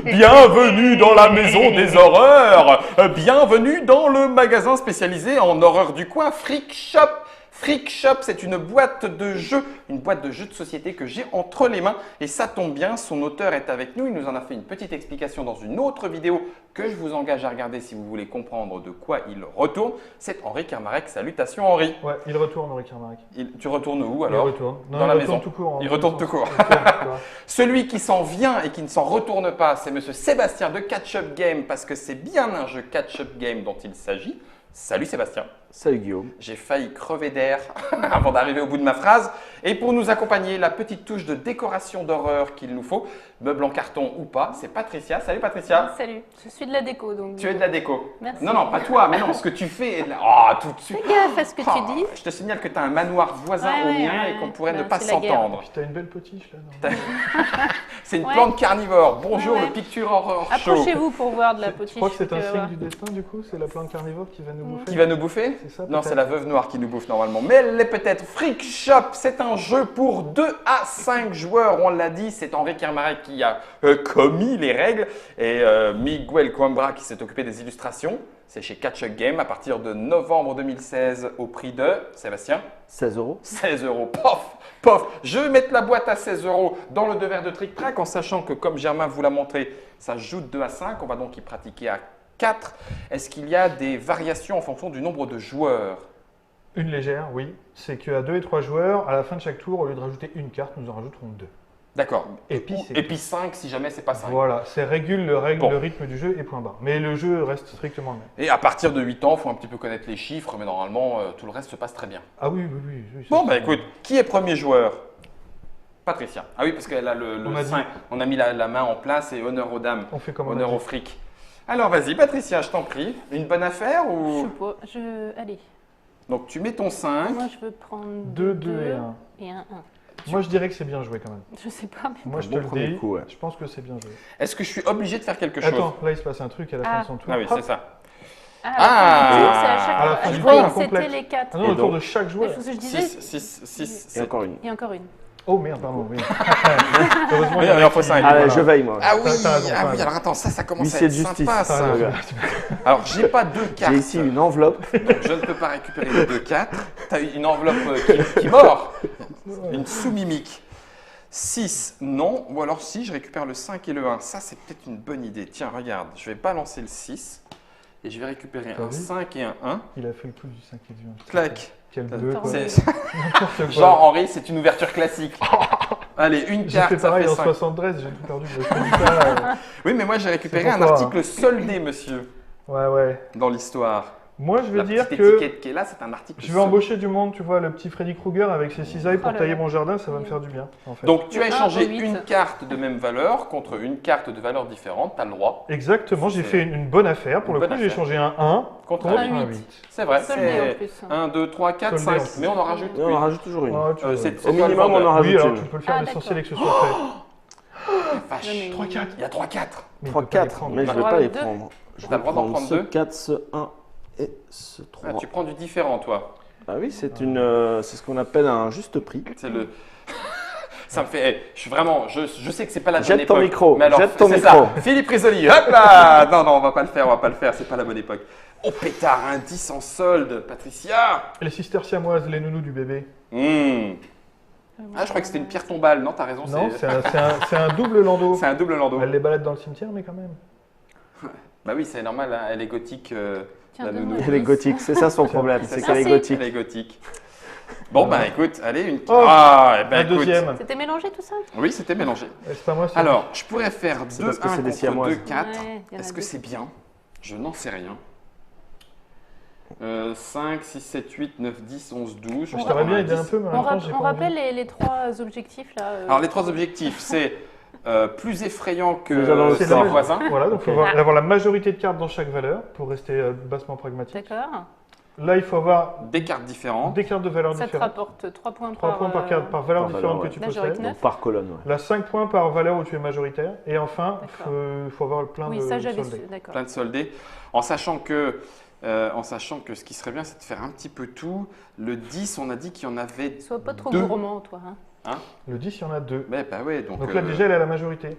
Bienvenue dans la maison des horreurs. Bienvenue dans le magasin spécialisé en horreur du coin Freak Shop. Freak Shop, c'est une boîte de jeux de société que j'ai entre les mains et ça tombe bien, son auteur est avec nous. Il nous en a fait une petite explication dans une autre vidéo que je vous engage à regarder si vous voulez comprendre de quoi il retourne. C'est Henri Kermarek. Salutations Henri. Ouais, il retourne Henri Kermarek. Tu retournes où alors? Il retourne. Non, dans la maison. Tout court, hein. Il retourne tout court. Celui qui s'en vient et qui ne s'en retourne pas, c'est Monsieur Sébastien de Catch Up Game parce que c'est bien un jeu Catch Up Game dont il s'agit. Salut Sébastien. Salut Guillaume. J'ai failli crever d'air avant d'arriver au bout de ma phrase. Et pour nous accompagner, la petite touche de décoration d'horreur qu'il nous faut, meuble en carton ou pas, c'est Patricia. Salut Patricia. Salut, je suis de la déco donc. Tu es de la déco. Merci. Non, pas toi, mais non, ce que tu fais est de la... Oh, tout de suite. Fais gaffe à ce que tu dis. Je te signale que tu as un manoir voisin au mien et qu'on pourrait ne pas c'est la guerre. s'entendre. Puis t'as une belle potiche là. Non C'est une Ouais. plante carnivore. Bonjour Ouais. le Picture Horror Show. Approchez-vous pour voir de la Tu potiche. crois que c'est un tu vas signe voir. du destin du coup? C'est la plante carnivore qui va nous bouffer? Qui va nous bouffer? C'est ça, Non, peut-être. c'est la veuve noire qui nous bouffe normalement. Mais elle l'est peut-être. Freak Shop, c'est un jeu pour 2 à 5 joueurs. On l'a dit, c'est Henri Kermarek qui a commis les règles et Miguel Coimbra qui s'est occupé des illustrations. C'est chez Catch Up Game à partir de novembre 2016 au prix de, Sébastien, 16 €. 16 €. Pof, pof. Je vais mettre la boîte à 16 € dans le devers de Trick Track en sachant que, comme Germain vous l'a montré, ça joue de 2 à 5. On va donc y pratiquer à 4. Est-ce qu'il y a des variations en fonction du nombre de joueurs? Une légère, oui. C'est qu'à 2 et 3 joueurs, à la fin de chaque tour, au lieu de rajouter une carte, nous en rajouterons 2. D'accord. Et puis, c'est- Et puis 5 si jamais c'est pas 5. Voilà, c'est régule Bon. le rythme du jeu et point barre. Mais le jeu reste strictement le même. Et à partir de 8 ans, il faut un petit peu connaître les chiffres, mais normalement, tout le reste se passe très bien. Ah oui. Ça, Bon, bah c'est- écoute, qui est premier joueur? Patricia. Ah oui, parce qu'elle a le On a dit. 5. On a mis la main en place et honneur aux dames, On fait comme on a honneur dit. aux frics. Alors vas-y, Patricia, je t'en prie. Une bonne affaire Je ou... sais pas. Allez, Donc tu mets ton 5. moi je veux prendre 2, 2 et 1. et un 1. Moi, je dirais que c'est bien joué quand même. Je sais pas, mais Moi, je te bon le premier dis. coup, ouais. Je pense que c'est bien joué. Est-ce que je suis obligé de faire quelque chose? Attends, là, il se passe un truc à la fin de son tour. Ah oui, Hop. c'est ça. ah, Ah, c'est à chaque à la fois. fin Je du croyais tour, que c'était complète. les 4. Ah non, Et le tour donc de chaque joueur. C'est ce que je disais. 6. Et encore une. Et encore une. Oh merde, pardon, oui. Heureusement, Oui, il y en a il en faut qui- 5. Allez, voilà. je veille moi. Ah oui, T'as raison, t'as ah oui, raison. alors attends, ça commence Huissier à de être justice. sympa, T'as ça. raison. Alors, j'ai pas 2 cartes. J'ai ici une enveloppe. Donc, je ne peux pas récupérer les 2 4. Tu as une enveloppe qui mord. Une sous-mimique. 6, non. Ou alors si, je récupère le 5 et le 1. Ça, c'est peut-être une bonne idée. Tiens, regarde, je vais balancer le 6 et je vais récupérer T'as un vu 5 et un 1. Il a fait le coup du 5 et du 1. Clac. Quel Attends, bleu, quoi. C'est- N'importe quoi. Genre, Henri, c'est une ouverture classique. Allez, une J'ai carte, fait ça pareil fait en 5. 73, j'ai tout perdu. Je fais ça, Oui, mais moi, j'ai récupéré C'est un pour toi, article soldé, monsieur, Ouais. dans l'histoire. Moi, je vais La dire petite que étiquette qui est là, c'est un article je vais soldé. embaucher du monde, tu vois, le petit Freddy Krueger avec ses cisailles pour Oh là tailler là. mon jardin, ça va me faire du bien, en fait. Donc, tu as Le 1 échangé au 8. une carte de même valeur contre une carte de valeur différente. Tu as le droit. Exactement, j'ai C'est- fait une bonne affaire. Pour Une le bonne coup, j'ai affaire. échangé un 1 Contre contre un un 8. 8. C'est vrai, Soldé en c'est plus. 1, 2, 3, 4, Soldé 5. en plus. Mais on en rajoute Et on en une. rajoute toujours une. Ah, tu vois. C'est Au toi le minimum, on vendeur. en rajoute Oui, alors une. tu peux le faire, Ah, l'essentiel est d'accord. que ce soit fait. Vache. Non, mais- 3-4. Il y a 3, 4. Mais il 3, peut pas les 4, prendre. mais je On vais va pas les deux. prendre. Je T'as vais le droit d'en prendre prendre ce deux. 4, ce 1 et ce 3. Ah, tu prends du différent, toi. Ah oui, c'est c'est ce qu'on appelle un juste prix. C'est le. Ça me fait. Je suis vraiment. Je sais que c'est pas la bonne Jette ton époque. micro, Mais alors, jette ton c'est micro. ça. Philippe Risoli, hop là. Non, on va pas le faire. C'est pas la bonne époque. Oh pétard, un 10 en solde, Patricia. Les sisters siamoises, les nounous du bébé. Ah, je crois que c'était une pierre tombale. Non, t'as raison. Non, c'est un double landau. C'est un double landau. Elle les balade dans le cimetière, mais quand même. Bah oui, c'est normal. Hein, elle est gothique. Tiens, La donne-moi nounou. Elle est gothique, c'est ça son problème, C'est c'est ça, qu'elle est c'est- gothique. Elle est gothique. Bon, bah écoute, allez, une. Oh, Ah, eh ben, Un écoute. deuxième. C'était mélangé tout ça? Oui, c'était mélangé. C'est pas moi, c'est Alors, je pourrais faire 2, parce que 1 c'est des contre siamoises. 2, 4. Ouais, il y en a Est-ce que deux. c'est bien? Je n'en sais rien. 5, 6, 7, 8, 9, 10, 11, 12. Je t'aurais bien aidé un peu, mais en On, même temps, j'ai on pas envie. rappelle les 3 objectifs là. Alors, les 3 objectifs, c'est plus effrayant que Déjà dans le ses C'est la- voisins. Voilà, donc il faut avoir la majorité de cartes dans chaque valeur pour rester bassement pragmatique. D'accord. Là, il faut avoir Des cartes différentes. des cartes de valeur Ça te différentes. rapporte 3 points 3 par, points par carte, par valeur par valeur, différente ouais. que tu Là, j'aurais possèdes. que Donc par colonne, ouais. Là, 5 points par valeur où tu es majoritaire. Et enfin, D'accord. il faut avoir plein Oui, de ça j'avais soldés. su. D'accord. Plein de soldés. En sachant que ce qui serait bien, c'est de faire un petit peu tout. Le 10, on a dit qu'il y en avait Sois pas trop deux. gourmand, toi. Hein. Le 10, il y en a 2. Mais bah ouais, Donc là, déjà, elle est à la majorité.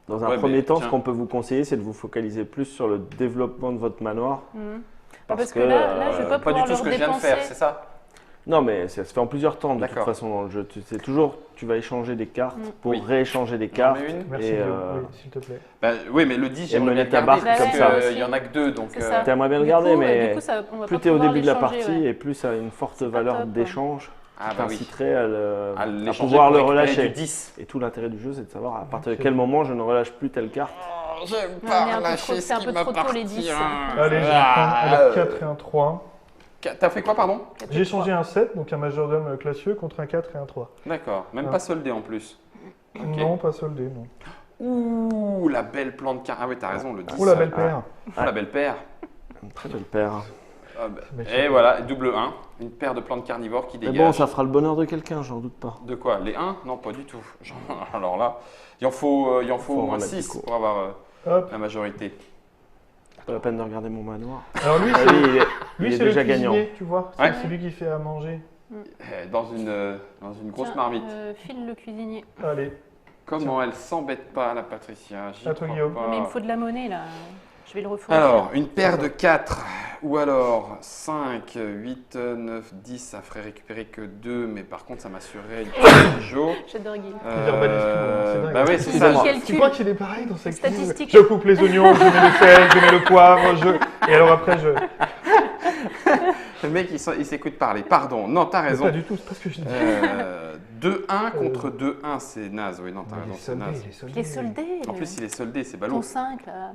Dans un Ouais, premier mais temps, tiens. ce qu'on peut vous conseiller, c'est de vous focaliser plus sur le développement de votre manoir. Parce que là, je vais pas pas du pouvoir tout ce leur que je viens de faire, dépenser. c'est ça? Non, mais ça se fait en plusieurs temps de toute D'accord. façon dans le jeu. C'est toujours, tu vas échanger des cartes pour Oui. rééchanger des J'en cartes. mets une. Merci, Et, Guillaume. Oui, s'il te plaît. Bah, oui, mais le 10, j'aimerais bien mener le ta garder, barque parce comme que, ça. il y en a que 2, donc... C'est ça. T'aimerais bien le Du garder, coup, mais du coup, ça, on va plus pas tu es au pouvoir début de la l'échanger, partie ouais. et plus ça a une forte C'est pas valeur top, ouais. d'échange Ah qui bah oui. t'inciterait à l'échanger pouvoir pour le récupérer relâcher. du 10. Et tout l'intérêt du jeu, c'est de savoir à partir de Ok. quel moment je ne relâche plus telle carte. J'aime On est un peu trop- c'est un peu trop tôt, les 10. Allez, je vais prendre un 4 et un 3. T'as fait quoi, pardon? J'ai changé un 7, donc un majordome classieux, contre un 4 et un 3. D'accord, même Ah. pas soldé en plus. Ok. Non, pas soldé, non. Ouh, la belle plante car... Ah oui, t'as raison, le 10. Oh la belle paire. Oh, la belle paire. Une très belle paire. Ah bah, Mais et voilà, double 1. Une paire de plantes carnivores qui Mais dégagent. bon, ça fera le bonheur de quelqu'un, j'en doute pas. De quoi? Les 1? Non, pas du tout. Alors là, il en faut au moins remettre 6 du coup. pour avoir Hop. la majorité. Pas la peine de regarder mon manoir. Alors lui, Ah, c'est lui, il lui, est c'est déjà le gagnant. cuisinier, tu vois. Ouais. C'est lui qui fait à manger. Dans une grosse Tiens, marmite. File le cuisinier. Allez, Comment elle s'embête pas, la Patricia? J'y À toi, crois Guillaume. pas. Mais il me faut de la monnaie, là. Je vais le refaire. Alors, une paire de 4, ou alors 5, 8, 9, 10, ça ferait récupérer que 2, mais par contre, ça m'assurerait une paire de Joe. J'adore Guy. Il verbalise tout, hein, c'est dingue. Bah oui, c'est Il ça. dit je- quel- tu crois qu'il est pareil dans sa cuisine? Statistique. Je coupe les oignons, je mets le sel, je mets le poivre, et alors après je... Le mec, il s'écoute parler. Pardon, non, t'as Mais raison. pas du tout, c'est pas ce que je dis. 2-1 contre 2-1, c'est naze. Oui, non, t'as Il raison, est c'est soldé, naze. il est soldé. Il est soldé. En plus, il est soldé, c'est Ton ballot. 5, là.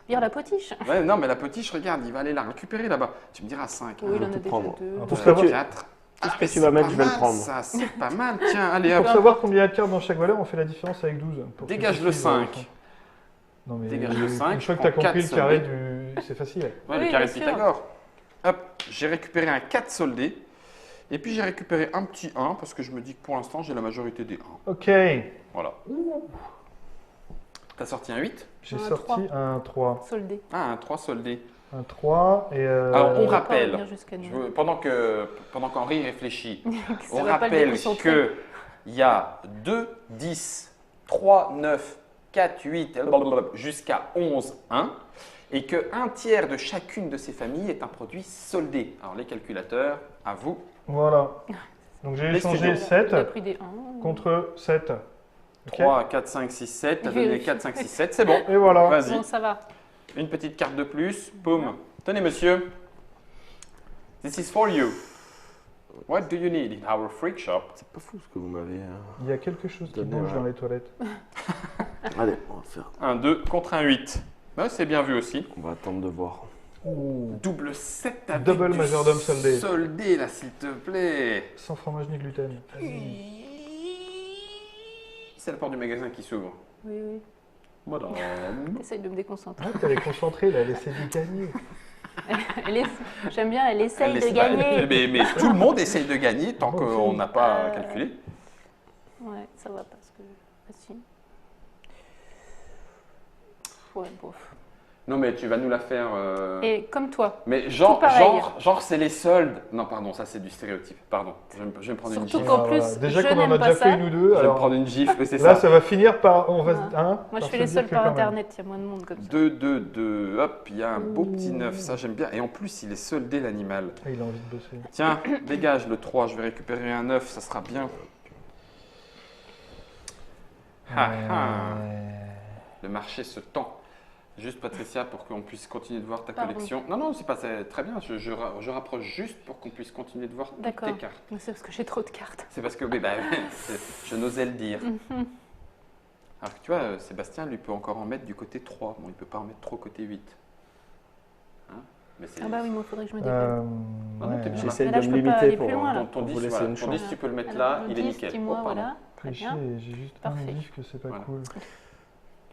Vire la potiche. Ouais, non, mais la potiche, regarde, il va aller la récupérer là-bas. Tu me diras 5. Oui, il en a tout déjà prendre. 2. Pour Tout ce savoir- que tu- 4. Tout ce que tu vas mettre, je vais le prendre. Ça, c'est pas mal. Tiens, allez, hop. Pour savoir combien il y a de cartes dans chaque valeur, on fait la différence avec 12. Pour ceux Dégage qui le suivent, 5. Non mais Dégage le 5, je crois que je t'as prends compris le 4 carré soldés. du... C'est facile. Ouais, Oui, le carré de bien sûr. Pythagore. Hop, j'ai récupéré un 4 soldé. Et puis j'ai récupéré un petit 1 parce que je me dis que pour l'instant j'ai la majorité des 1. Ok, Voilà. T'as sorti un 8? j'ai Un sorti un 3. Soldé. Ah, un 3 soldé. Un 3 et... Alors, on Il va pas rappelle, revenir jusqu'à nous. pendant qu'Henri réfléchit, Ça on va pas le rappelle déconcentrer. qu'il y a 2, 10, 3, 9, 4, 8, jusqu'à 11, 1, et qu'un tiers de chacune de ces familles est un produit soldé. Alors les calculateurs, à vous. Voilà. Donc j'ai Les échangé studios. 7 Il a pris des 1. contre 7. Ok. 3, 4, 5, 6, 7, t'as donné Vérifie. 4, 5, 6, 7, c'est bon. Et voilà. Vas-y, Bon, ça va. une petite carte de plus, boum. Tenez monsieur, this is for you. What do you need in our freak shop? C'est pas fou ce que vous m'avez. Il y a quelque chose qui Donnez, bouge ouais. dans les toilettes. Allez, on va faire. Un 2 contre un 8. Ouais, c'est bien vu aussi. On va attendre de voir. Double 7 avec Double du majordome soldé. Soldé là, s'il te plaît. Sans fromage ni gluten. C'est la porte du magasin qui s'ouvre. Oui, oui. Madame. Essaye de me déconcentrer. Ah, t'es concentrée là, elle essaie de gagner. J'aime bien, elle essaye Elle de essaie- gagner. mais tout le monde essaye de gagner tant Moi qu'on aussi. n'a pas calculé. Ouais, ça va parce que. Ah, si. Ouais, bof. Non mais tu vas nous la faire. Et comme toi, Mais genre, tout pareil. genre c'est les soldes. Non pardon, ça c'est du stéréotype. Pardon, je vais me prendre une Surtout gifle. qu'en Voilà, plus, déjà je qu'on en n'aime a pas déjà ça. fait une ou deux, Je vais me alors prendre une gifle, mais c'est là ça. ça va finir par... On va, Ouais. hein, moi je par fais se les dire soldes que par quand même. internet, il y a moins de monde comme ça. 2, 2, 2, hop, il y a un beau petit 9, ça j'aime bien. Et en plus, il est soldé l'animal. Ah, il a envie de bosser. Tiens, dégage le 3, je vais récupérer un 9, ça sera bien. Ah, ah. Le marché se tend. Juste Patricia, pour qu'on puisse continuer de voir ta Pardon. collection. Non, non, c'est pas c'est très bien, je rapproche juste pour qu'on puisse continuer de voir toutes D'accord. tes cartes. Mais c'est parce que j'ai trop de cartes. C'est parce que, oui, bah, je n'osais le dire. Mhm. Alors que tu vois, Sébastien, lui, peut encore en mettre du côté 3. Bon, il peut pas en mettre trop côté 8. Hein, mais c'est... Ah bah oui, moi il faudrait que je me déplace. Ah non, t'es bien. J'essaie Mais là, de je me peux pas limiter aller pour, plus loin, là. Ton, ton pour 10, vous laisser voilà, une ton chance. 10, tu peux le mettre Alors, là, le il est 10, nickel. dis-moi, Oh, pardon. voilà. Très Tricher, bien. j'ai juste Parfait. un disque que c'est pas Voilà. cool.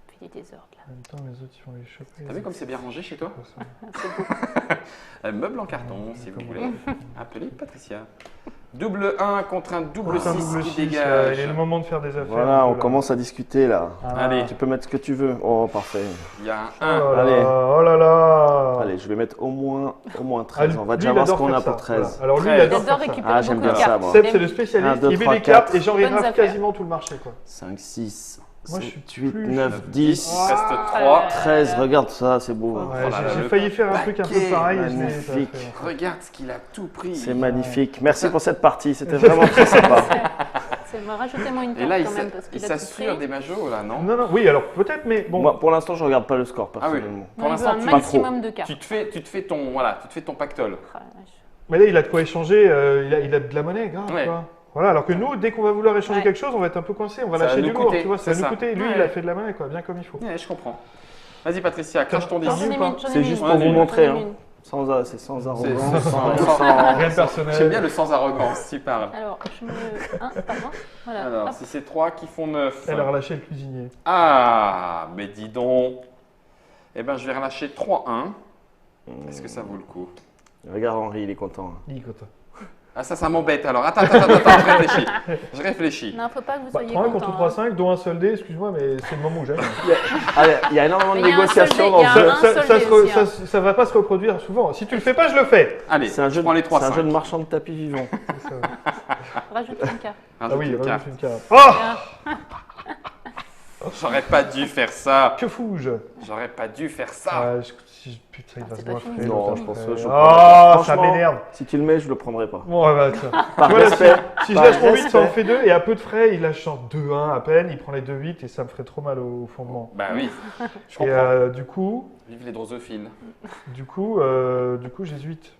Puis il est désordre là. En même temps, les autres ils vont les choper. T'as vu comme c'est bien rangé chez toi? C'est beau. Meuble en carton, si vous Comment voulez. Appelez Patricia. Double 1 contre un double Contre un 6 double qui 6, dégage. il est le moment de faire des affaires. Voilà, un on peu, là. commence à discuter là. Ah. Allez. Tu peux mettre ce que tu veux. Oh, parfait. Il y a Oh un 1. là là, Allez. oh là là. Allez, je vais mettre au moins Ah, 13. On va lui, déjà il voir ce adore qu'on a faire pour ça. 13. Voilà. Alors lui, il 13. adore J'adore faire ça. récupérer Ah, j'aime beaucoup de bien ça, cartes. moi. Seb, c'est le Un, spécialiste, deux, il met trois, les cartes quatre. et genre il Bonnes rafle affaires. quasiment tout le marché quoi. 5, 6, Moi, je 7, suis 8, plus- 9, 10. 10. Il reste Ah, 3. 13, regarde ça, c'est beau. Ouais, Oh là là, j'ai le failli faire un truc un peu paquet, pareil et je l'ai pas magnifique. fait, en fait. Regarde ce qu'il a tout pris. C'est magnifique. Merci pour cette partie, c'était vraiment très sympa. Rajoutez-moi une Et là, carte il quand même parce il qu'il a tout s'assure pris. des majos là, non? Non, non, oui, alors peut-être, mais bon. Moi, pour l'instant, je regarde pas le score Ah oui. personnellement. Pour Non, il veut l'instant, un tu, maximum de cartes. tu te fais ton voilà, tu te fais ton pactole. Ah, la vache. Mais là, il a de quoi échanger, il a de la monnaie, grave. Ouais. Quoi. Voilà, alors que nous, dès qu'on va vouloir échanger Ouais. quelque chose, on va être un peu coincé, on va Ça va lâcher nous du lourd, coûter, tu vois, ça va c'est nous ça. coûter. Lui, Ouais. il a fait de la monnaie, quoi, bien comme il faut. Ouais, je comprends. Vas-y Patricia, crache ton 10. T'as J'en ai vu ou pas mis, j'en ai C'est mis juste une. pour vous J'en ai montrer, mis hein. une. C'est sans C'est arrogance. Rien de personnel. J'aime bien le sans arrogance, tu parles. Alors, je me. Pardon. Voilà. Alors, Hop. si c'est 3 qui font 9. Elle a relâché le cuisinier. Ah, mais dis donc. Eh ben, je vais relâcher 3-1. Est-ce que ça vaut le coup? Regarde Henri, il est content. Il est content. Ah, ça m'embête alors. Attends, je réfléchis. Je réfléchis. Non, faut pas que vous Bah, soyez 3-1 content. contre 3-5, dont un soldé, excuse-moi, mais c'est le moment où j'aime. Allez, il y a énormément de Mais il y a un négociations soldé, dans il y a ce jeu. un Ça, soldé aussi, hein. ça va pas se reproduire souvent. Si tu le fais pas, je le fais. Allez, C'est un je jeu prends les de 3 c'est un jeu de marchand de tapis vivant. C'est ça. Rajoutez une carte. Ah oui, une carte. rajoute une carte. Oh, J'aurais pas dû faire ça. que fous-je? J'aurais pas dû faire ça. Ouais, putain, il va c'est se pas montrer. fini, Non, l'autre je pense après. que je Ah, prendrai. ça Franchement, m'énerve. Si tu le mets, je le prendrai pas. Bon, ouais, bah, tiens. Par Voilà, respect. Si je Par lâche mon 8, ça en respect. fait 2, et à peu de frais, il lâche genre 2-1 à peine, il prend les 2-8 et ça me ferait trop mal au fondement. Bah oui, je Et comprends. du coup, Vive les drosophiles. jésuite.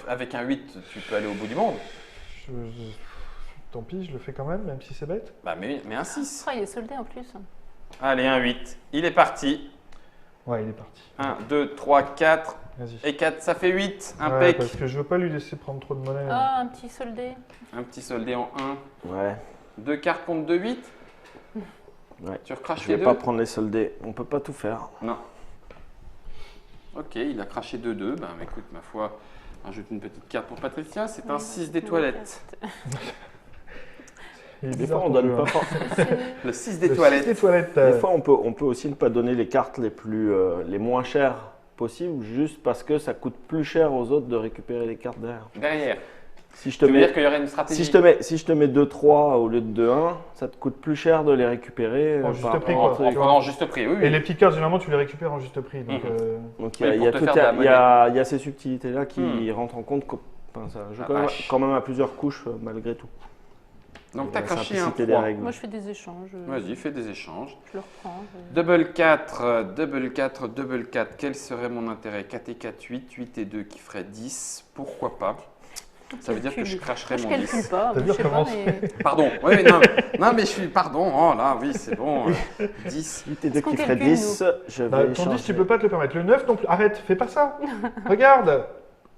Avec un 8, tu peux aller au bout du monde. Tant pis, je le fais quand même si c'est bête. Bah mais un 6. Ah, il est soldé en plus. Allez, un 8. Il est parti. Ouais, il est parti. 1, 2, 3, 4. Vas-y. Et 4, ça fait 8. Ouais, Impec. parce que je veux pas lui laisser prendre trop de monnaie. Ah, un petit soldé. Un petit soldé en 1. Ouais, 2 cartes contre 2, 8. Ouais. Tu recraches je les vais 2. pas prendre les soldés. On peut pas tout faire. Non. Ok, il a craché 2-2. Ben écoute, ma foi, rajoute une petite carte pour Patricia. C'est un 6 des toilettes. Il est Des bizarre, fois, on ton donne jeu, pas hein. forcément. Le 6 Le des six toilettes. des toilettes. Des fois, on peut aussi ne pas donner les cartes les moins chères possibles, juste parce que ça coûte plus cher aux autres de récupérer les cartes derrière. Derrière. Si je Tu te veux mets, dire qu'il y aurait une stratégie? si je te mets 2-3 au lieu de 2-1, ça te coûte plus cher de les récupérer. En juste par prix, rapport quoi. à- En prenant juste prix, oui. Et oui. les petites cartes, généralement, tu les récupères en juste prix. Donc, Donc Oui, il y a pour te faire de la il y a ces subtilités-là qui rentrent en compte. Enfin, ça joue La quand même, vache. quand même à plusieurs couches malgré tout. Donc Et tu as la craché un simplicité des 3. règles. Moi, je fais des échanges. Vas-y, fais des échanges. Je le reprends. Double 4, double 4, double 4. Quel serait mon intérêt? 4 et 4, 8. 8 et 2 qui ferait 10. Pourquoi pas? Ça veut dire que je cracherai Moi, je mon calcule 10. pas. T'as Je vu, sais pas, recommence. mais. Pardon. Oui, mais non, non, mais je suis. Pardon. Oh là, oui, c'est bon. 10. 8 et 2 qu'on qui ferait calcule, 10, je vais bah, ton échanger. 10, tu peux pas te le permettre. Le 9, non plus. Arrête, fais pas ça. Regarde.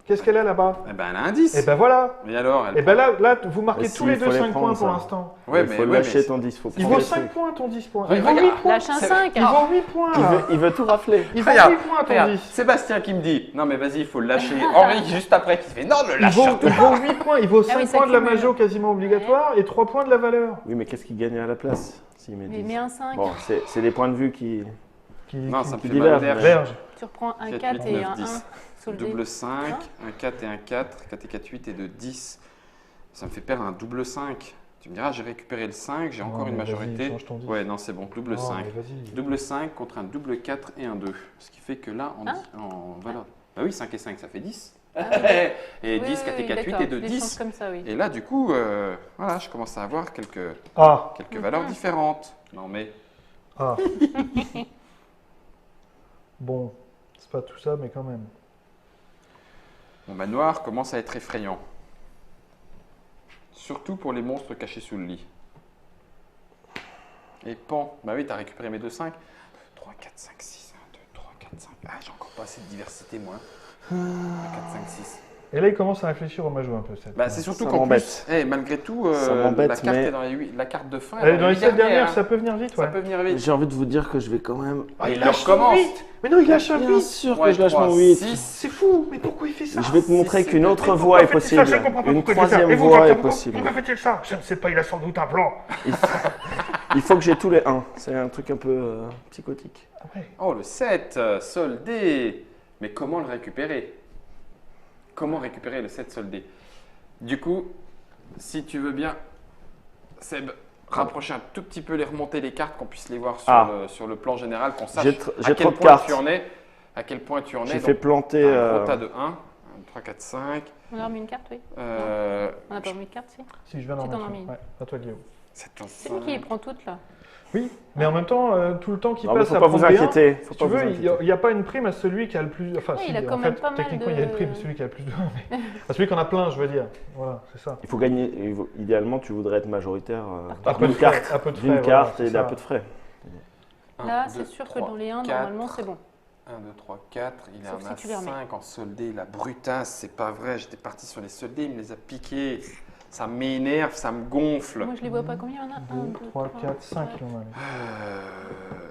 Qu'est-ce qu'elle a là-bas? Eh ben, elle a un 10. Et ben voilà. Mais alors, elle. Et ben là, vous marquez Mais tous si, les il faut deux les 5 prendre, points pour ça. l'instant. Ouais, Il mais faut ouais, lâcher mais- ton 10. Faut Il prendre vaut les 5 trucs. points ton 10 points. Oui, Il vaut regarde. 8 points. Lâche un 5. Il vaut 8 points. Il veut tout rafler. Il vaut Regarde, 8 points ton Regarde, 10. Sébastien qui me dit non, mais vas-y, il faut le lâcher. Henri, juste après, qui fait non, le Il lâche vaut, surtout. il vaut 8 points. Il vaut 5 oui, ça points de la cumule. majo quasiment obligatoire et 3 points de la valeur. Oui, mais qu'est-ce qu'il gagne à la place s'il met Mais 10? mets un 5. Bon, c'est des points de vue qui Non, ça me qui fait mal au divergent. derge. Verge. Tu reprends un 4, 4 8, et 9, un 10. 1. Soldé. Double 5, un 4 et un 4. 4 et 4, 8 et de 10. Ça me fait perdre un double 5. Tu me diras, j'ai récupéré le 5, j'ai encore Non, une mais vas-y, majorité. change ton 10. Ouais, non, c'est bon, double Non, 5. mais vas-y. Double 5 contre un double 4 et un 2. Ce qui fait que là, en valeur. Bah oui, 5 et 5, ça fait 10. Et 10, 4 et 4, 8 et de 10. Comme ça, oui. Et là, du coup, voilà, je commence à avoir quelques Ah, valeurs différentes. Non, mais ah. Bon, c'est pas tout ça, mais quand même. mon manoir commence à être effrayant. Surtout pour les monstres cachés sous le lit. Et pan, bah oui, t'as récupéré mes 2, 5. 2, 3, 4, 5, 6. 1, 2, 3, 4, 5. Ah, j'ai encore pas assez de diversité, moi. 4, 5, 6. Et là, il commence à réfléchir au majo un peu. Cette. Bah, c'est surtout Ça qu'en m'embête. plus, malgré tout, Ça m'embête, la carte mais- est dans les 8, la carte de fin. Allez, dans les 7 7 dernières, ça peut venir vite, Ça ouais. peut venir vite. J'ai envie de vous dire que je vais quand même. Ah, il lâche recommence. son 8. Mais non, il lâche un Bien 8. sûr que Ouais, je lâche 3, mon 8. 6. C'est fou. fou. Mais pourquoi il fait ça? Je vais te montrer c'est- qu'une mais autre Pourquoi voie est fait-il ça? possible. Je comprends pas Une pourquoi il fait ça. troisième Et vous, voie docteur, est possible. pourquoi fait-il ça? Je ne sais pas, il a sans doute un plan. Il faut que j'ai tous les 1. C'est un truc un peu psychotique. Ah ouais. Oh, le 7, soldé. Mais comment le récupérer? Comment récupérer le 7 soldé? Du coup, si tu veux bien, Seb, rapprocher un tout petit peu, les remonter les cartes, qu'on puisse les voir sur le plan général, qu'on sache J'ai à trop quel de point cartes. tu en es. À quel point tu en es. J'ai Donc, fait planter. un gros tas de 1, 3, 4, 5. On a remis une carte, oui. On n'a pas remis de carte, si. Si, je viens d'en Si, t'en remettre as une. mis. Ouais, à toi, Guillaume. C'est lui qui les prend toutes, là. Oui, mais en même temps, tout le temps qu'il Non, mais passe faut à pas vous prendre des inquiéter. Si Faut tu pas vous veux, inquiéter. il n'y a pas une prime à celui qui a le plus. Enfin, Oui, si, il a quand en même fait, pas mal techniquement, il y a une de- prime à celui qui a le plus de 1. Mais... à celui qui en a plein, je veux dire. Voilà, c'est ça. Il faut gagner. Idéalement, tu voudrais être majoritaire À peu de d'une frais, carte, à peu de d'une frais, carte voilà, et c'est à ça. peu de frais. Là, c'est sûr que dans les 1, normalement, c'est bon. 1, 2, 3, 4. Il Sauf en a si tu les remets. 5 en soldé. La brutasse, c'est pas vrai. J'étais parti sur les soldés, il me les a piqués. Ça m'énerve, ça me gonfle. Moi, je les vois pas. Combien il y en a 1, 2, 3, 4, 5, il y en a.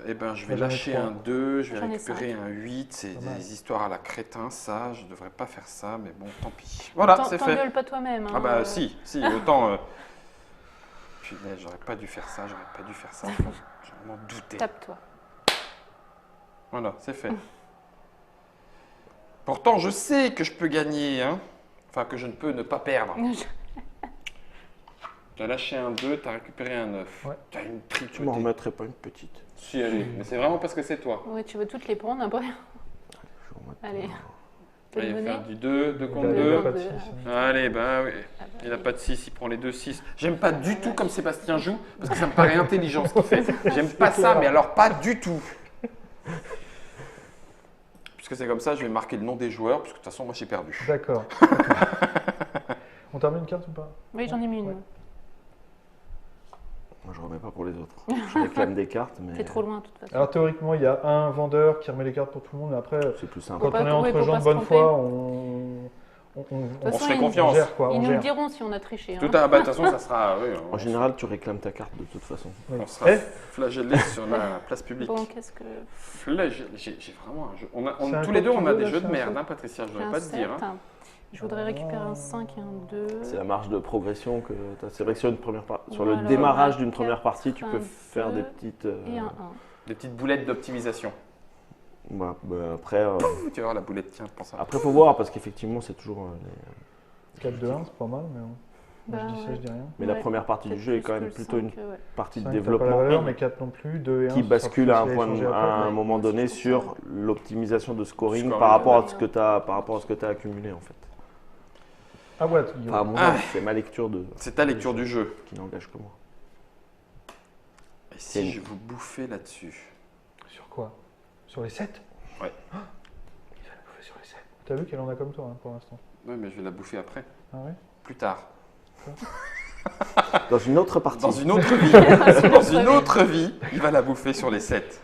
Eh ben, je vais J'en ai lâcher 3. un 2, je vais J'en ai récupérer un 8. C'est Pas mal. des histoires à la crétin, ça. Je devrais pas faire ça, mais bon, tant pis. Voilà, c'est fait. T'engueules pas toi-même. Ah bah si, autant... Punaise, j'aurais pas dû faire ça, J'ai vraiment douté. Tape-toi. Voilà, c'est fait. Pourtant, je sais que je peux gagner, hein. Enfin, que je ne peux ne pas perdre. Tu as lâché un 2, tu as récupéré un 9. Ouais. Tu as une Tu m'en tripotée. remettrais pas une petite. Si, allez, mais c'est vraiment parce que c'est toi. Ouais, tu veux toutes les prendre après. Je vais en mettre Allez. un. Tu peux Allez, le faire mener du 2, 2 contre Il a 2. pas de Deux. 6. Allez, bah oui. Ah bah, Il n'a oui. pas de 6, il prend les 2 6. J'aime pas du tout comme Sébastien joue, parce que ça me paraît intelligent ce qu'il fait. J'aime pas ça, mais alors pas du tout. Puisque c'est comme ça, je vais marquer le nom des joueurs, parce que de toute façon, moi j'ai perdu. D'accord. On termine une carte ou pas? Oui, j'en ai mis une. Ouais. Moi, je remets pas pour les autres. Je réclame des cartes, mais T'es trop loin, de toute façon. Alors théoriquement, il y a un vendeur qui remet les cartes pour tout le monde, mais après, c'est plus simple. quand pas- on est oui, entre faut gens pas de se bonne tromper. foi, On se fait ils- confiance. on gère quoi, Ils on nous le gère. diront si on a triché. Tout Hein. à, bah, de toute façon, ça sera. Oui, En général, tu réclames ta carte de toute façon. Oui. on sera Eh, flagellés sur la place publique. Bon, qu'est-ce que. J'ai vraiment un jeu. C'est un Tous les deux, code on a tu veux, des là, jeux de c'est un merde, sept hein, Patricia, je J'ai devrais un pas te dire. hein. 7. Je voudrais récupérer un 5 et un 2. C'est la marge de progression que tu as sélectionné sur le Voilà, démarrage voilà, d'une première quatre, partie, tu peux un, faire des deux petites. Et un 1. Des petites boulettes d'optimisation. Bah, après, Tu vas voir la boulette, tiens, pense à. après, faut voir parce qu'effectivement, c'est toujours. 4 de 1, c'est pas mal, mais moi, je dis ça, je dis rien. Mais la Ouais, première partie du peut-être jeu est plus quand que même le plutôt une 5, ouais. partie de 5, t'as pas la développement valeur, mais 4 non plus, 2 et 1. qui bascule à un point, de, à un Ouais, moment moi donné aussi, je sur trouve l'optimisation de scoring Scoring, par rapport à ouais. ce que tu as, par rapport à ce que tu as accumulé en fait. Ah ouais, Enfin, à mon Ah. avis, c'est ma lecture de C'est ta lecture du jeu. qui n'engage que moi. Et si je vous bouffais là-dessus? Sur quoi? Sur les 7? Ouais. Ah, il va la bouffer sur les 7. T'as vu qu'elle en a comme toi hein, pour l'instant? Oui, mais je vais la bouffer après. Ah ouais? Plus tard. Dans une autre partie. Dans une autre vie. Dans une autre vie, il va la bouffer sur les 7.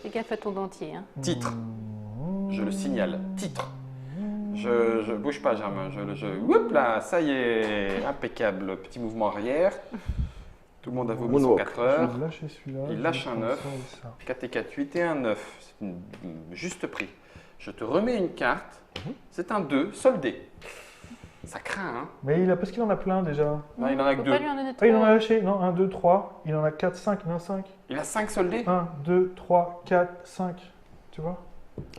Fais gaffe à ton dentier. Hein. Titre. Je le signale. Titre. Je bouge pas, Germain. Oups là, ça y est. Impeccable. Petit mouvement arrière. Tout le monde a vomi son Moonwalk. 4 Je heures. vais lâcher celui-là. Il je lâche vais un prendre 9. ça et ça. 4 et 4, 8 et un 9. C'est un juste prix. Je te remets une carte. C'est un 2 soldé. Ça craint, hein? Mais parce qu'il en a plein déjà. Non, il en a que Faut 2. pas lui en donner Ah, il en a trop. lâché. Non, 1, 2, 3. Il en a 4, 5. Il en a 5. Il a 5 soldés? 1, 2, 3, 4, 5. Tu vois?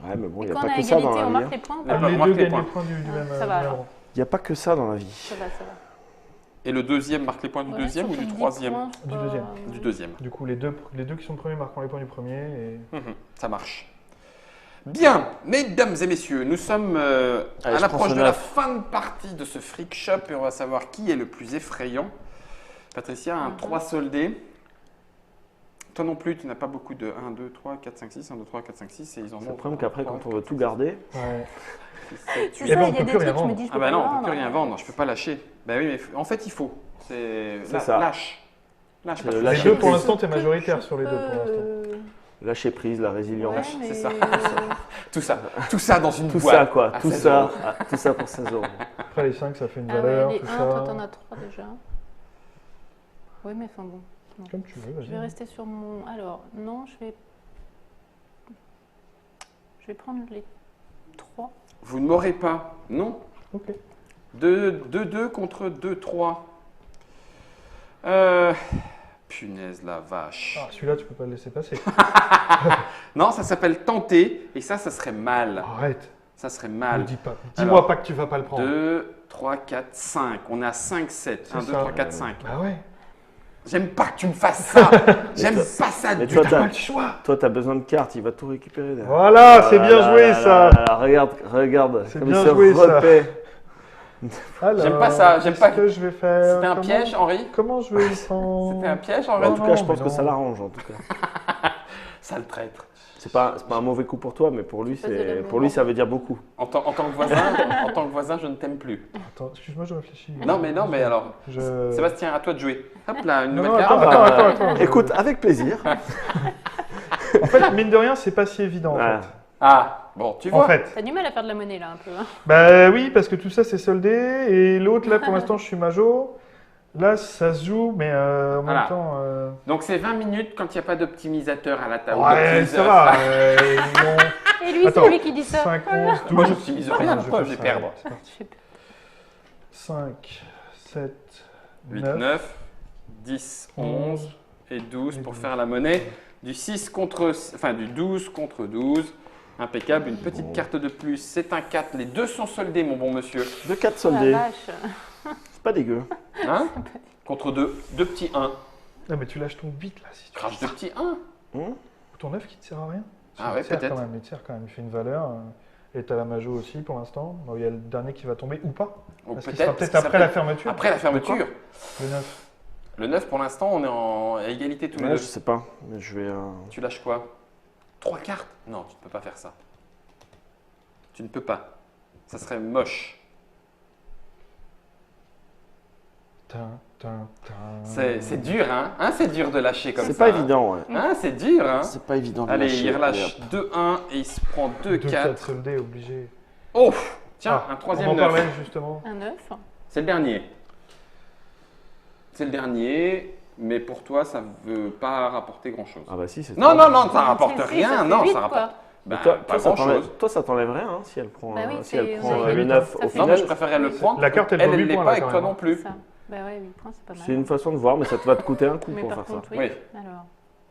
Ouais, mais bon, il Et n'y a quand on pas a que ça dans égalité, la on vie. marque hein. les points ou Ah, pas bah, Les marque deux les gagnent points. les points du Ah, même ça va, numéro. Il n'y a pas que ça dans la vie. Ça va, ça va. Et le deuxième marque les points du Ouais, deuxième ou surtout du 10 troisième? points, Du pas- deuxième. Du deuxième. Du coup, les deux qui sont premiers marqueront les points du premier. Et... Ça marche. Bien, mesdames et messieurs, nous sommes à Allez, je l'approche prends ce de la 9. fin de partie de ce Freak Shop et on va savoir qui est le plus effrayant. Patricia, un 3 soldé. Toi non plus, tu n'as pas beaucoup de 1, 2, 3, 4, 5, 6, 1, 2, 3, 4, 5, 6 et ils en ont. C'est le problème qu'après, 3, quand on veut tout garder, Ouais. 6, 7, C'est 8. Eh ben, ça, on il y peut a des plus rien trucs, je me vendre. dis, je Ah peux bah pas non, on vendre. peut plus rien vendre, je peux pas lâcher. Bah oui, mais en fait, il faut. C'est ça. lâche. Lâche. C'est Patricia. le Les lâcher deux, prise. pour l'instant, t'es Que majoritaire je sur les deux pour l'instant. peux- lâcher prise, la résilience. Ouais, c'est mais- ça. Tout ça dans une Tout boîte. ça, quoi. à Tout 16 ça, euros. tout ça pour 16 euros. Après, les 5, ça fait une Ah ouais, valeur, les tout 1, toi ça. t'en as 3 déjà. Oui, mais enfin bon. Comme tu veux, Je vais vas-y. rester sur mon. Alors, non, je vais prendre les 3. Vous ne m'aurez pas. Non. Ok. 2-2 contre 2-3. Punaise la vache. Ah, celui-là, tu peux pas le laisser passer. Non, ça s'appelle tenter. Et ça serait mal. Arrête. Ça serait Ne mal. dis pas. Dis-moi pas que tu vas pas le prendre. 2, 3, 4, 5. On est à 5, 7. 1, 2, ça. 3, 4, 5. Ah ouais. J'aime pas que tu me fasses ça. J'aime pas ça Mais du toi, tout. T'as pas le choix. Toi, t'as besoin de cartes, il va tout récupérer derrière. Voilà, c'est bien là joué là ça. là là, regarde. C'est comme bien il se joué, ça. repaît. Alors, J'aime pas ça, j'aime pas- Qu'est-ce que je vais faire? C'était un Comment- piège, Henri? Comment je vais le prendre? C'était un piège, En Henri? tout cas, je non, pense mais que ça non. l'arrange en tout cas. Sale traître. C'est pas un mauvais coup pour toi, mais pour lui, Passe de la pour lui ça veut dire beaucoup. En tant que voisin, je ne t'aime plus. Attends, excuse-moi, je réfléchis. Non, mais alors. Je... Sébastien, à toi de jouer. Hop là, une Non, nouvelle attends, carte. attends. Écoute, avec plaisir. En fait, mine de rien, c'est pas si évident. En Voilà. fait. Ah, bon, tu En vois. fait. T'as du mal à faire de la monnaie là un peu. Hein. Bah oui, parce que tout ça c'est soldé. Et l'autre, là, pour l'instant, je suis majo. Là, ça se joue, mais en Voilà. même temps. Donc c'est 20 minutes quand il n'y a pas d'optimisateur à la table. Ouais, ça va. Ils m'ont- Et lui, Attends, c'est lui qui dit ça. 5, 11, 12. Moi, j'optimise rien, pourquoi je vais ça, perdre? c'est parti. Je sais pas. 5, 7, 8, 9, 9, 10, 11 et 12 pour faire la monnaie. Du 6 contre, enfin du 12 contre 12. Impeccable, une petite carte de plus, c'est un 4. Les deux sont soldés, mon bon monsieur. 2-4 Oh soldés, la vache. c'est pas dégueu. Hein? Contre deux petits 1. Non, mais tu lâches ton 8 là si tu Crache deux petits 1. Hum Ton 9 qui te sert à rien. Ah Il ouais, te sert peut-être. quand même, il te sert quand même. Il fait une valeur. Et t'as la majo aussi pour l'instant. Bon, il y a le dernier qui va tomber ou pas. Ou Parce qu'il sera parce peut-être que ça après la fermeture. Après la fermeture. Le 9. Le 9, pour l'instant, on est à égalité tous les Ouais, deux. je sais pas, mais je vais. Tu lâches quoi? 3 cartes? Non, tu ne peux pas faire ça. Tu ne peux pas. Ça serait moche. C'est dur, hein? C'est dur de lâcher comme ça. C'est pas hein. évident, ouais. Hein, c'est dur, hein? C'est pas évident de Allez, lâcher. il relâche 2-1 et il se prend 2-4 2-4. soldés obligé. Oh! Tiens, Ah, un troisième on en 9. parlait justement. Un 9. C'est le dernier. C'est le dernier, mais pour toi, ça ne veut pas rapporter grand-chose. Ah bah si, c'est Non, toi. non, non, ça rapporte Si, si, rien. ça fait Non, huit, ça quoi. rapporte Mais bah, toi, pas grand-chose. toi, ça t'enlèverait hein, si elle prend, Bah oui, si elle c'est- prend ça fait le huit 9 points. au Ça fait Non, final. mais je préférais le Oui. prendre. La carte, elle vaut elle 8 l'est points, pas là, avec quand toi même, non plus. Ça. Bah ouais, 8 points, c'est pas mal. C'est une façon de voir, mais ça te va te coûter un coup Mais pour par faire contre, ça. oui. Oui. Alors,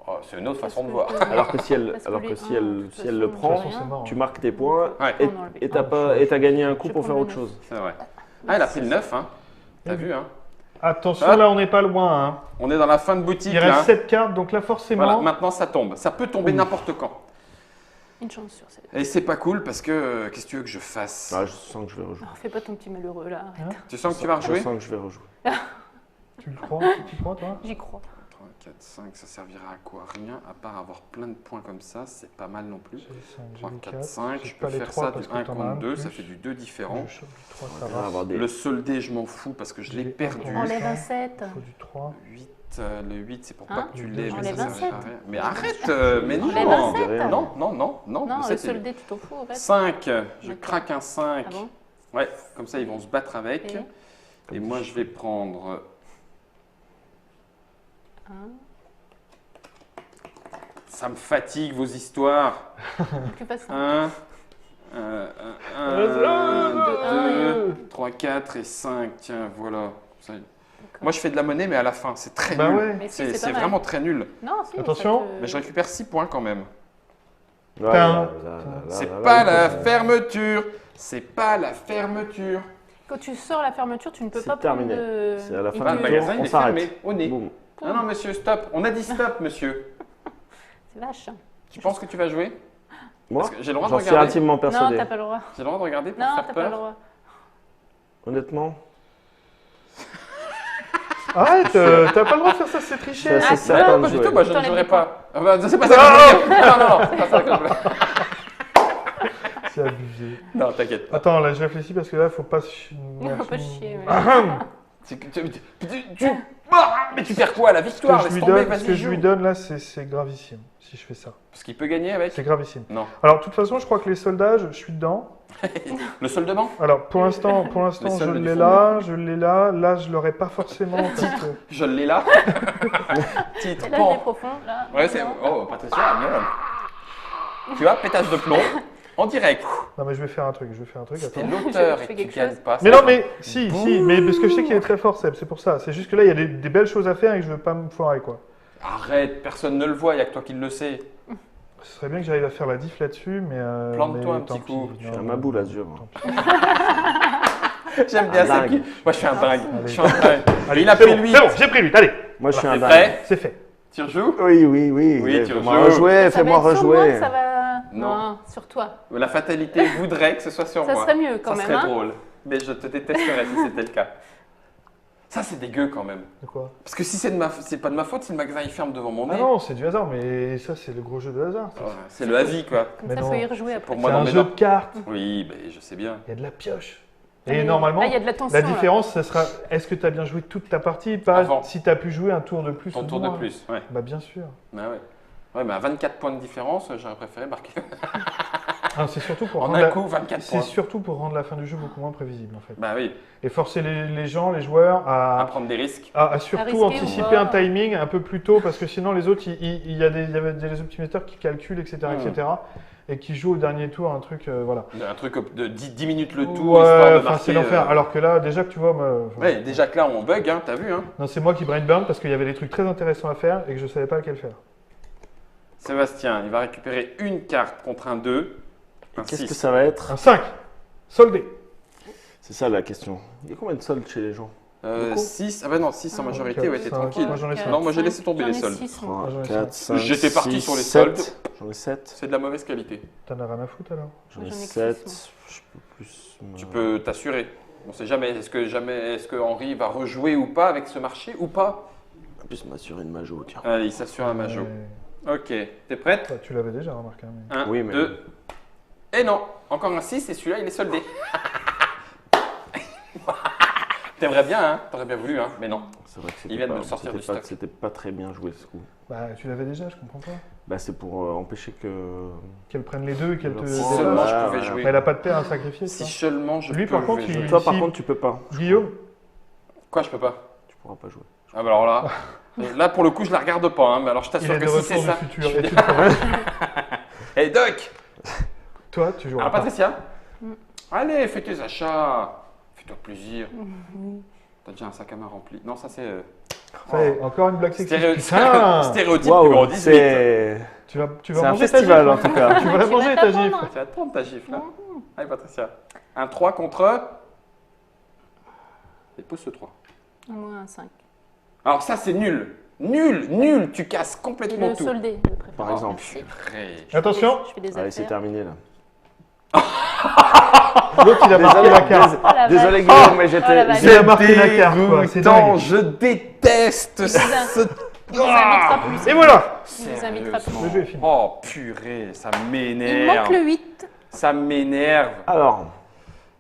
Oh, c'est une autre Parce façon de que voir. je peux- Alors que si elle, Parce que alors que les si un, elle, de si toute elle le façon, prend, De toute façon, c'est mort. tu marques tes points Ouais. et On enlève. et t'as gagné un coup Je pour prends faire le autre neuf. chose. C'est vrai. Ah, il a pris le 9, hein. T'as vu, hein. Attention, Ah. là, on n'est pas loin. Hein. On est dans la fin de boutique, Il là. reste 7 cartes, donc là, forcément. Voilà, maintenant ça tombe. Ça peut tomber n'importe quand. Une chance sur 7. Et c'est pas cool parce que qu'est-ce que tu veux que je fasse? Ah, je sens que je vais rejouer. Alors, fais pas ton petit malheureux là. arrête. Tu sens que tu vas Je rejouer? sens que je vais rejouer. Tu le crois? Tu crois, toi? J'y crois. 3, 4, 5, ça servira à quoi? Rien, à part avoir plein de points comme ça, c'est pas mal non plus. J'ai 5, 3, j'ai 4, 4. 5, J'ai je pas peux les faire 3 ça parce du que 1 t'en as contre un 2, plus. ça fait du 2 différent. Je chope du 3, On ça va va. avoir des. Le soldé, je m'en fous parce que je l'ai J'ai perdu. un Enlève un 7. Il faut du 3. 8, le 8, c'est pour Hein? pas que tu l'aies, mais Enlève ça un servira à 7. rien. Mais arrête, mais non! Enlève un 7. Rien. Non, non, non, Non, non. le le 7 est- soldé, tu t'en fous, arrête. 5, je D'accord. craque un 5. Ah bon? Ouais, comme ça ils vont se battre avec. Et Et moi je vais prendre. un. Ça me fatigue vos histoires. Tu passes ça. 1, 2, 3, 4 et 5. Tiens, voilà. Ça y est. Moi je fais de la monnaie, mais à la fin, c'est très Bah nul. ouais. Mais si, C'est pas mal. vraiment très nul. Non, si. Attention. ça te- Mais je récupère 6 points quand même. Ouais, C'est là, pas là, la là. fermeture. C'est pas la fermeture. Quand tu sors la fermeture, tu ne peux C'est pas prendre terminé. de... C'est à la et fin Bah, du le tour, magasin on il est s'arrête. fermé au nez. Boum. Ah non monsieur, stop. On a dit stop monsieur. C'est vache. Tu penses que tu vas jouer? Moi, Parce que j'ai le droit de j'en suis regarder. intimement Non, persuadé. t'as pas le droit. J'ai le droit de regarder pour Non, faire t'as pas le peur. droit. Honnêtement, Arrête, t'as pas le droit de faire ça, c'est tricher. C'est assez Non, certain pas de du jouer. tout, moi je ne T'enlèves jouerai des pas. Ah bah, c'est pas ça que je voulais dire. Non, c'est pas ça que je voulais. C'est abusé. Non, t'inquiète pas. Attends, là, je réfléchis parce que là, faut pas. Non, faut pas chier. mais- Mais tu perds quoi? La Ce que victoire, je laisse lui tomber, donne, ce vas-y, que je joue. lui donne là, c'est gravissime. Si je fais ça, Parce qu'il peut gagner avec? c'est gravissime. Non. Alors, de toute façon, je crois que les soldages, je suis dedans. Le soldement? Alors, pour l'instant, Les je soldes du l'ai fond. là, je l'ai là. Là, je l'aurais pas forcément. Parce que... Je l'ai là. Titre, Et là, je pan. l'ai profond. Là. Ouais, c'est. Non. Oh, Patricia, merde. Tu vois, pétage de plomb. En direct. Non, mais je vais faire un truc, C'était attends. l'auteur Je et fais que tu quelque gagnes chose. pas. Mais non, mais si, mais parce que je sais qu'il est très fort, Seb, c'est pour ça. C'est juste que là, il y a des belles choses à faire et que je veux pas me foirer, quoi. Arrête, personne ne le voit, il n'y a que toi qui le sais. Ce serait bien que j'arrive à faire la diff là-dessus, mais. Plante-toi mais un petit tant coup. pis. Je suis Non, un mabou là, ce jeu. moi. tant pis. J'aime bien ça. dingue. Moi, je suis un dingue. Allez. Je suis un dingue. Allez, Il a c'est pris bon, 8. c'est bon, j'ai pris 8, allez, Moi, je suis un T'es dingue. prêt? c'est fait. Tu rejoues? Oui. Oui, tu Fais-moi rejoues. rejouer, Ça fais-moi va être sur moi rejouer. que ça va... Non. Non, sur toi. La fatalité voudrait que ce soit sur Ça moi. serait mieux quand Ça même. serait hein. drôle. Mais je te détesterais si c'était le cas. Ça, c'est dégueu quand même. De quoi? Parce que si c'est pas de ma faute si le magasin il ferme devant mon Ah nez. non, c'est du hasard, mais ça, c'est le gros jeu de hasard. ça. Ouais, c'est le avis, quoi. Comme Mais ça, non, faut y rejouer après. pour C'est moi, dans un mes jeu dents. de cartes, Oui, ben, je sais bien. il y a de la pioche. Ah, Et mais- normalement, Ah, il y a de la tension. la là. différence, ça sera est-ce que tu as bien joué toute ta partie, pas Avant. si tu as pu jouer un tour de plus Ton ou tour de moins. plus, ouais. Bah bien sûr. Bah ouais. Ouais, mais à 24 points de différence, j'aurais préféré marquer Ah, c'est surtout pour en rendre un la... coup 24 C'est points. surtout pour rendre la fin du jeu beaucoup moins prévisible en fait. Bah oui, Et forcer les gens, les joueurs à prendre des risques. à surtout risquer ou anticiper pas. un timing un peu plus tôt parce que sinon les autres, il y avait des optimisateurs qui calculent, etc., etc. Et qui jouent au dernier tour un truc, voilà. Un truc de 10 minutes le tour, Ouais, histoire de enfin marquer. c'est l'enfer. Alors que là, déjà que tu vois, moi, Ouais, déjà que là, on bug, hein, t'as vu, hein. non, c'est moi qui brainburn parce qu'il y avait des trucs très intéressants à faire et que je savais pas lequel faire. Sébastien, il va récupérer une carte contre un 2. Un Qu'est-ce 6. que ça va être? Un 5, soldé. C'est ça la question. Il y a combien de soldes chez les gens? Beaucoup. 6. Ah bah non, 6 en Ah, majorité, ok. ouais, t'es Cinq. tranquille. Moi, j'en ai cinq. Non, moi j'ai laissé tomber J'en les ai soldes. 6, moi. 3, j'en ai 4, 5, J'étais parti 6, sur les 7. soldes. J'en ai 7. C'est de la mauvaise qualité. T'en as rien à foutre alors? J'en ai J'en ai que 7. six, Je peux plus. Tu peux t'assurer. On sait jamais. Est-ce que Henri va rejouer ou pas avec ce marché ou pas? En plus, m'assurer une majo, tiens. Allez, il s'assure un majo. Ouais. Ok, t'es prête? Bah, tu l'avais déjà remarqué. Mais... 1, Oui, mais- 2. Et non, encore un 6 et celui-là il est soldé. T'aimerais bien, hein? T'aurais bien voulu, hein? Mais non. C'est vrai que Ils viennent de le sortir du stock. C'était pas très bien joué ce coup. Bah, tu l'avais déjà, je comprends pas. Bah, c'est pour empêcher que. Qu'elle prenne les deux et qu'elle te Si Oh, seulement dépasse. je voilà, pouvais voilà. jouer. Mais elle a pas de paire à sacrifier, Si ça. seulement je Lui, peux par contre, jouer. il- Toi, si- par contre, tu peux pas. Guillaume, Quoi, je peux pas? Tu pourras pas jouer. Ah bah alors là, là pour le coup je la regarde pas, hein, mais alors je il t'assure est que de si c'est retour du ça. futur. Et tu le ferais. Hey Doc! Toi, tu joueras Alors pas. Patricia? Allez, fais tes achats. Fais-toi plaisir. Oui. T'as déjà un sac à main rempli. Non, ça c'est Ça y est, encore une blague sexiste. stéréotype Putain numéro Waouh, 18. c'est. Tu vas C'est un manger ta festival gifle, en tout cas. Tu vas la Tu manger vas ta t'apprendre, gifle. hein. Tu vas te prendre ta gifle là. Mhm. Allez Patricia. Un 3 contre. Et pose ce 3. Au moins un 5. Alors ça c'est nul. Nul. Tu casses Et complètement le tout. soldé, de préférence. Par exemple. C'est vrai. Attention, Je fais des Allez, c'est affaires. terminé là. l'autre il a marqué la carte. Oh la Désolé vache. Guillaume, mais Oh la j'étais. vache. Il a marqué la carte, quoi, c'est Dégoûtant, dingue. je déteste ce. Il nous invitera plus. Et voilà. Il nous invitera plus. Le jeu est fini. Oh purée, ça Il manque m'énerve. le 8. Ça m'énerve. Alors,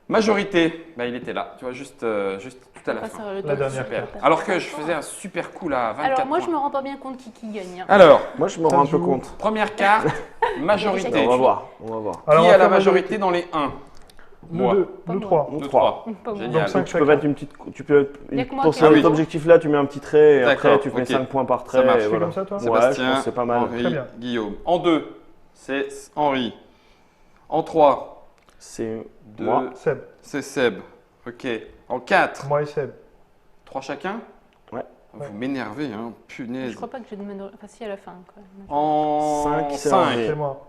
Majorité, bah, il était là, tu vois, juste tout à la Pas fin. sur le La dos. dernière Super. carte. Alors que je faisais un super coup là, à 24 Alors moi, je points. me rends pas bien compte qui gagne. hein. Alors, moi je me rends un peu compte. première carte, majorité. On va voir. On va voir. Alors, on Qui va a la faire majorité dans les 1? Nous Moi. deux, Pas nous moi. trois. Nous 2, trois. 3. Pas moi. Génial. Donc, cinq Tu peux chacun. mettre une petite. Tu peux, Y a que moi pour qui cet ai raison. objectif là, tu mets un petit trait et après D'accord, tu fais ok. 5 points par trait. Ça marche. et Tu fais voilà. comme ça, toi Ouais, Sébastien, je pense que c'est pas mal. Henri, Très bien. Guillaume. En 2, c'est Henri. En 3, C'est 2, moi. Seb, c'est Seb. Ok. En 4, moi et Seb. 3 chacun? Ouais. Vous m'énervez, hein, punaise. Je crois pas que j'ai de minorité. Enfin, si, à la fin. Quoi. En Cinq, c'est 5, Henri. C'est moi.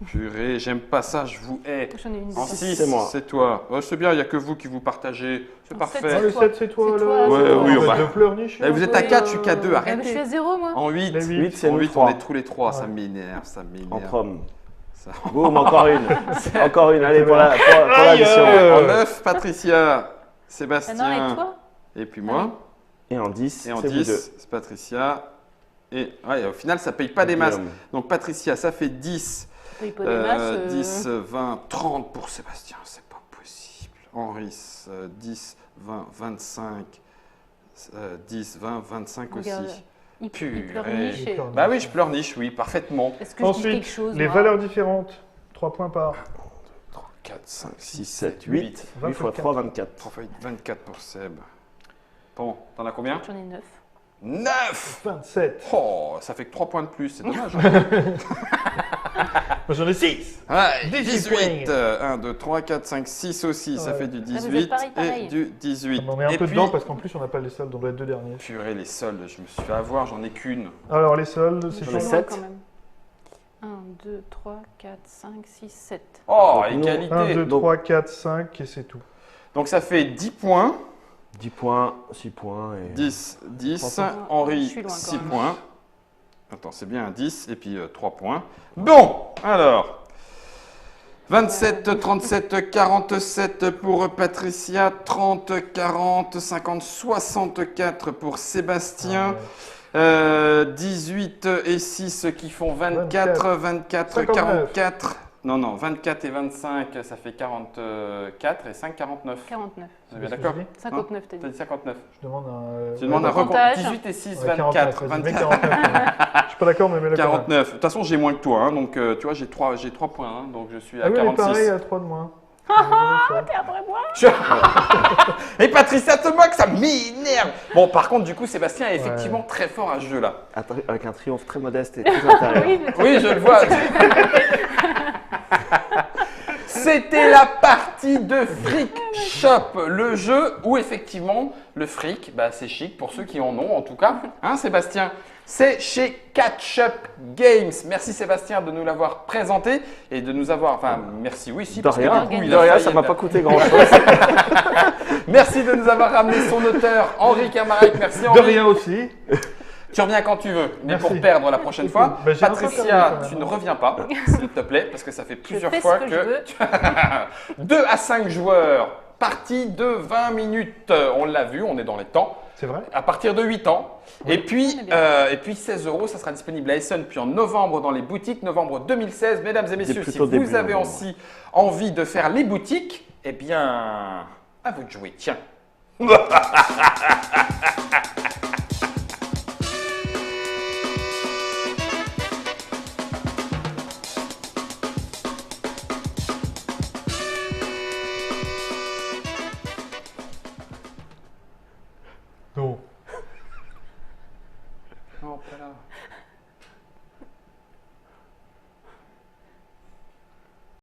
purée, j'aime pas ça, je vous hais. J'en ai une. En de- 6, c'est moi. c'est toi. Oh, c'est bien, il n'y a que vous qui vous partagez. C'est En parfait. sept, Ah, le toi. 7, c'est toi. C'est le- toi, Ouais, c'est toi. oui, Arrête on va- de pleurnicher. Eh, vous êtes à 4, je suis qu'à 2, Ah, mais je arrêtez. suis à 0, moi. En 8, Les huit. 8, c'est en nous 8 on 3. est tous les 3, ça Ouais. m'énerve, ça m'énerve. Entre hommes. Ça- Boum, encore une. Encore une. Allez, pour Aïe, l'addition. En 9, Patricia, Ah Sébastien, non, et toi et puis moi. Et en 10, Et en c'est vous deux. 10, c'est Patricia. Et ouais, au final, ça paye pas des masses. Guillaume. Donc Patricia, ça fait 10, Tu payes pas des masses. 10, 20, 30 pour Sébastien, c'est pas possible. Henri, 10, 20, 25, 10, 20, 25 Regarde, aussi. il Purée. pleurniche. Il pleure. Bah oui, je pleurniche, oui, parfaitement. Est-ce que je dis Ensuite, quelque chose les moi valeurs différentes. 3 points par. 4, 5, 6, 7, 8. 8 x 3, 24. 3 fois 24 pour Seb. Bon, t'en as combien? J'en ai 9. 9! 27. Oh, ça fait que 3 points de plus, c'est dommage. J'en ai 6. Ouais, 18. 1, 2, 3, 4, 5, 6 aussi. Ça Ouais. fait du vous êtes 18 pareil. et du 18. On en met un et peu puis, dedans parce qu'en plus on n'a pas les soldes, on doit être 2 derniers. purée, les soldes, je me suis fait avoir, j'en ai qu'une. Alors les soldes, c'est J'en ai chaud. 7. quand même. 1, 2, 3, 4, 5, 6, 7. Oh, Donc, nous, égalité. 1, 2, Donc- 3, 4, 5 et c'est tout. Donc ça fait 10 points. 10 points, 6 points et... 10, 10. Je Henri, suis loin, quand 6 même. points. Attends, c'est bien un 10 et puis 3 points. Bon, alors. 27, 37, 47 pour Patricia, 30, 40, 50, 64 pour Sébastien, 18 et 6 qui font 24, 24, 59. 44. Non, 24 et 25, ça fait 44 et 5, 49. 49. Vous êtes bien C'est ce que d'accord? je dis 59, T'as t'as dit. dit 59. Je demande un. Tu demandes un recompte. Pourcentage. 18 et 6, Ouais, 24. 49, vas-y, mets 24. 49. Je suis pas d'accord, mais mets-le quand même. 49. De toute façon, j'ai moins que toi, hein, donc tu vois, j'ai 3 points, hein, donc je suis à Ah oui, on est 46. pareil, à 3 de moins. T'es après moi. Et Patricia te moque, ça m'énerve. Bon, par contre, du coup, Sébastien est effectivement très fort à ce jeu-là. Avec un triomphe très modeste et très intérieur. Oui, mais Oui, je le vois. C'était la partie de Freak Shop, le jeu où effectivement le fric, bah, c'est chic pour ceux qui en ont en tout cas. Hein, Sébastien? C'est chez Catch Up Games. Merci Sébastien de nous l'avoir présenté et de nous avoir. Enfin, merci, oui, si. De parce que rien, du coup, il de a rien, failli ça m'a être- pas coûté grand-chose. Merci de nous avoir ramené son auteur, Henri Camarec. Merci De Henri. rien aussi. Tu reviens quand tu veux, mais Merci. pour perdre la prochaine fois. Bah, j'ai un peu Patricia, perdu, quand tu même. ne reviens pas, s'il te plaît, parce que ça fait je plusieurs fais fois ce que je veux. 2 à 5 joueurs, partie de 20 minutes. On l'a vu, on est dans les temps. C'est vrai? À partir de 8 ans. Oui. Et puis, On est bien. 16 €, ça sera disponible à Essen, puis en novembre dans les boutiques, novembre 2016. Mesdames et messieurs, si plutôt vous début avez novembre. aussi envie de faire les boutiques, eh bien, à vous de jouer. Tiens. Non. Non, pas là.